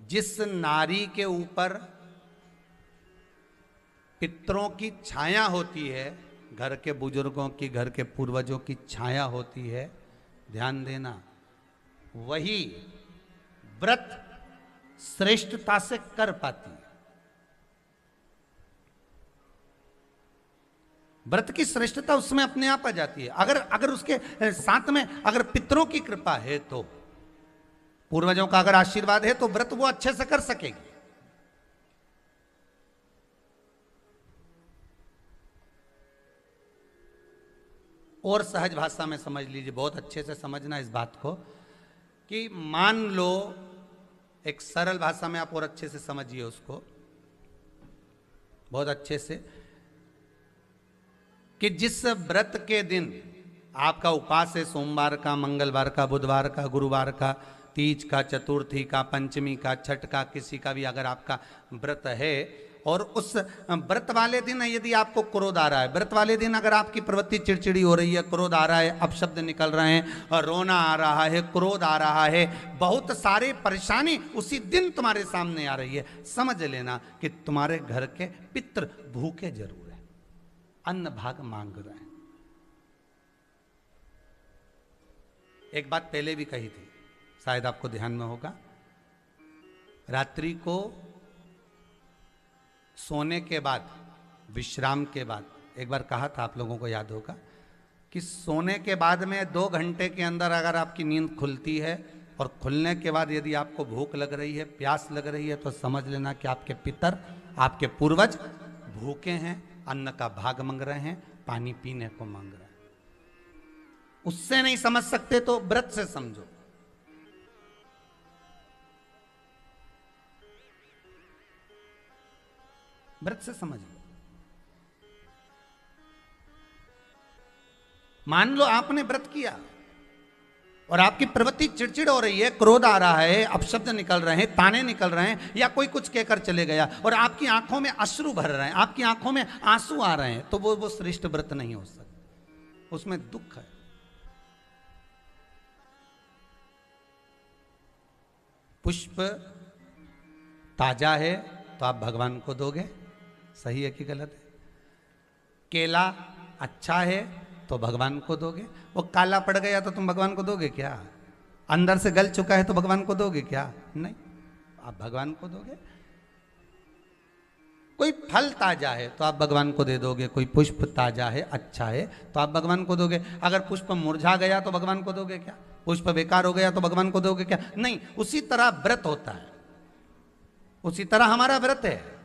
जिस नारी के ऊपर पितरों की छाया होती है, घर के बुजुर्गों की, घर के पूर्वजों की छाया होती है, ध्यान देना, वही व्रत श्रेष्ठता से कर पाती है। व्रत की श्रेष्ठता उसमें अपने आप आ जाती है। अगर उसके साथ में अगर पितरों की कृपा है, तो पूर्वजों का अगर आशीर्वाद है, तो व्रत वो अच्छे से कर सकेगी। और सहज भाषा में समझ लीजिए, बहुत अच्छे से समझना इस बात को, कि मान लो, एक सरल भाषा में आप और अच्छे से समझिए उसको, बहुत अच्छे से, कि जिस व्रत के दिन आपका उपास है, सोमवार का, मंगलवार का, बुधवार का, गुरुवार का, तीज का, चतुर्थी का, पंचमी का, छठ का, किसी का भी अगर आपका व्रत है, और उस व्रत वाले दिन यदि आपको क्रोध आ रहा है, व्रत वाले दिन अगर आपकी प्रवृत्ति चिड़चिड़ी हो रही है, क्रोध आ रहा है, अपशब्द निकल रहे हैं, और रोना आ रहा है, क्रोध आ रहा है, बहुत सारे परेशानी उसी दिन तुम्हारे सामने आ रही है, समझ लेना कि तुम्हारे घर के पितृ भूखे जरूर है, अन्न भाग मांग रहे हैं। एक बात पहले भी कही थी, शायद आपको ध्यान में होगा, रात्रि को सोने के बाद, विश्राम के बाद, एक बार कहा था, आप लोगों को याद होगा, कि सोने के बाद में 2 घंटे के अंदर अगर आपकी नींद खुलती है, और खुलने के बाद यदि आपको भूख लग रही है, प्यास लग रही है, तो समझ लेना कि आपके पितर, आपके पूर्वज भूखे हैं, अन्न का भाग मांग रहे हैं, पानी पीने को मांग रहे हैं। उससे नहीं समझ सकते तो व्रत से समझो। व्रत से समझ लो। मान लो आपने व्रत किया और आपकी प्रवृत्ति चिड़चिड़ हो रही है, क्रोध आ रहा है, अपशब्द निकल रहे हैं, ताने निकल रहे हैं, या कोई कुछ कहकर चले गया, और आपकी आंखों में अश्रु भर रहे हैं, आपकी आंखों में आंसू आ रहे हैं, तो वो श्रेष्ठ व्रत नहीं हो सकता, उसमें दुख है। पुष्प ताजा है तो आप भगवान को दोगे, सही है कि गलत है? केला अच्छा है तो भगवान को दोगे, वो काला पड़ गया तो तुम भगवान को दोगे क्या? अंदर से गल चुका है तो भगवान को दोगे क्या? नहीं, आप भगवान को दोगे। कोई फल ताजा है तो आप भगवान को दे दोगे, कोई पुष्प ताजा है, अच्छा है, तो आप भगवान को दोगे। अगर पुष्प मुरझा गया तो भगवान को दोगे क्या? पुष्प बेकार हो गया तो भगवान को दोगे क्या? नहीं। उसी तरह व्रत होता है, उसी तरह हमारा व्रत है।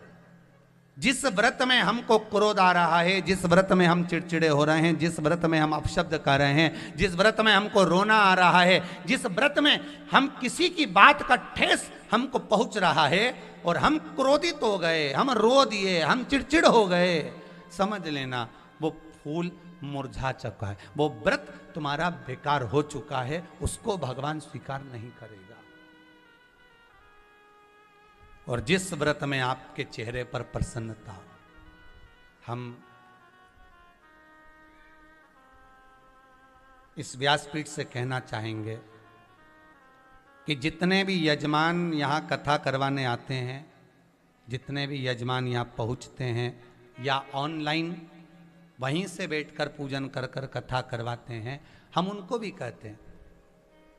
जिस व्रत में हमको क्रोध आ रहा है, जिस व्रत में हम चिड़चिड़े हो रहे हैं, जिस व्रत में हम अपशब्द कर रहे हैं, जिस व्रत में हमको रोना आ रहा है, जिस व्रत में हम किसी की बात का ठेस हमको पहुंच रहा है और हम क्रोधित हो गए, हम रो दिए, हम चिड़चिड़ हो गए, समझ लेना वो फूल मुरझा चुका है, वो व्रत तुम्हारा बेकार हो चुका है, उसको भगवान स्वीकार नहीं करेगा। और जिस व्रत में आपके चेहरे पर प्रसन्नता हो, हम इस व्यासपीठ से कहना चाहेंगे कि जितने भी यजमान यहाँ कथा करवाने आते हैं, जितने भी यजमान यहाँ पहुँचते हैं या ऑनलाइन वहीं से बैठकर पूजन कर कर कथा करवाते हैं, हम उनको भी कहते हैं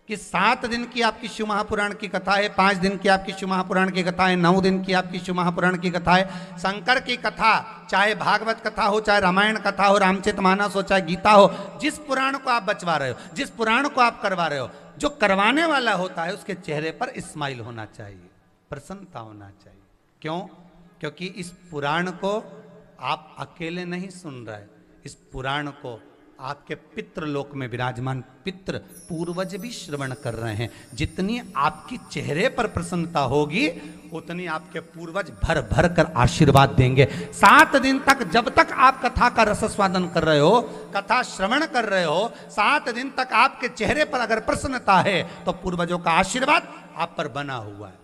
कि 7 दिन की आपकी शिव महापुराण की कथा है, 5 दिन की आपकी शिव महापुराण की कथा है, 9 दिन की आपकी शिव महापुराण की कथा है। शंकर की कथा, चाहे भागवत कथा हो, चाहे रामायण कथा हो, रामचरितमानस हो, चाहे गीता हो, जिस पुराण को आप बचवा रहे हो, जिस पुराण को आप करवा रहे हो, जो करवाने वाला होता है उसके चेहरे पर स्माइल होना चाहिए, प्रसन्नता होना चाहिए। क्यों? क्योंकि इस पुराण को आप अकेले नहीं सुन रहे, इस पुराण को आपके पितृलोक में विराजमान पितृ पूर्वज भी श्रवण कर रहे हैं। जितनी आपकी चेहरे पर प्रसन्नता होगी, उतनी आपके पूर्वज भर भर कर आशीर्वाद देंगे। 7 दिन तक, जब तक आप कथा का रसस्वादन कर रहे हो, कथा श्रवण कर रहे हो, 7 दिन तक आपके चेहरे पर अगर प्रसन्नता है तो पूर्वजों का आशीर्वाद आप पर बना हुआ है।